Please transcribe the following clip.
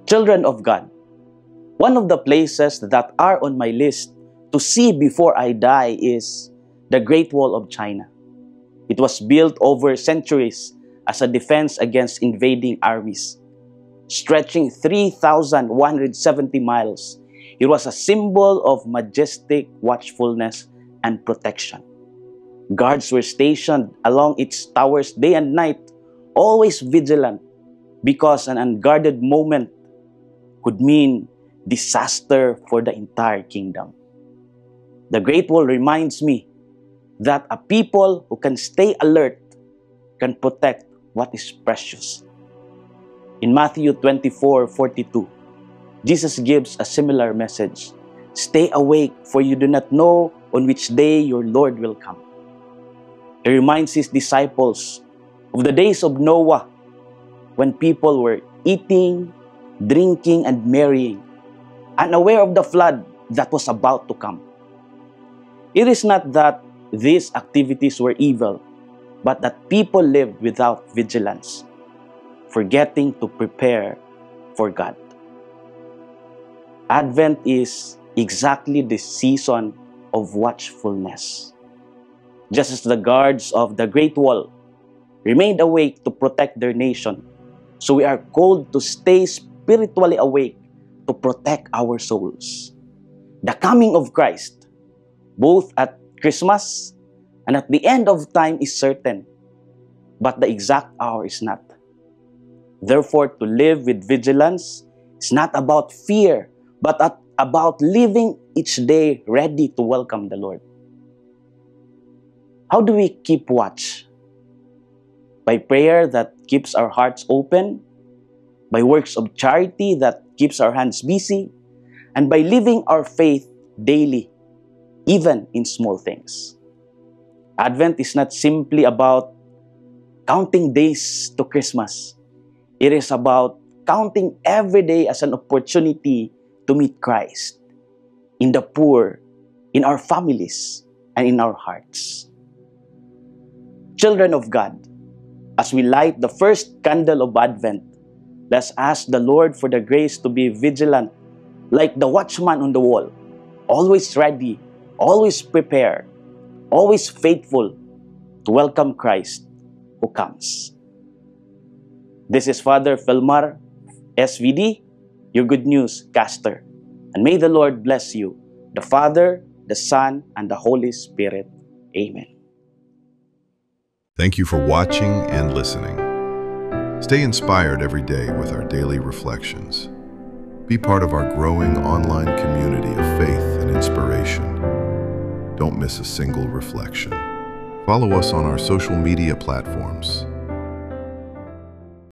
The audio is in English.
Children of God, one of the places that are on my list to see before I die is the Great Wall of China. It was built over centuries as a defense against invading armies. Stretching 3,170 miles, it was a symbol of majestic watchfulness and protection. Guards were stationed along its towers day and night, always vigilant, because an unguarded moment could mean disaster for the entire kingdom. The Great Wall reminds me that a people who can stay alert can protect what is precious. In Matthew 24:42, Jesus gives a similar message. Stay awake, for you do not know on which day your Lord will come. He reminds his disciples of the days of Noah, when people were eating, drinking, and marrying, unaware of the flood that was about to come. It is not that these activities were evil, but that people lived without vigilance, forgetting to prepare for God. Advent is exactly the season of watchfulness. Just as the guards of the Great Wall remained awake to protect their nation, so we are called to stay spiritually awake to protect our souls. The coming of Christ, both at Christmas and at the end of time, is certain, but the exact hour is not. Therefore, to live with vigilance is not about fear, but about living each day ready to welcome the Lord. How do we keep watch? By prayer that keeps our hearts open, by works of charity that keeps our hands busy, and by living our faith daily, even in small things. Advent is not simply about counting days to Christmas. It is about counting every day as an opportunity to meet Christ in the poor, in our families, and in our hearts. Children of God, as we light the first candle of Advent, let's ask the Lord for the grace to be vigilant, like the watchman on the wall, always ready, always prepared, always faithful to welcome Christ who comes. This is Father Felmar, SVD, your Good News caster. And may the Lord bless you, the Father, the Son, and the Holy Spirit. Amen. Thank you for watching and listening. Stay inspired every day with our daily reflections. Be part of our growing online community of faith and inspiration. Don't miss a single reflection. Follow us on our social media platforms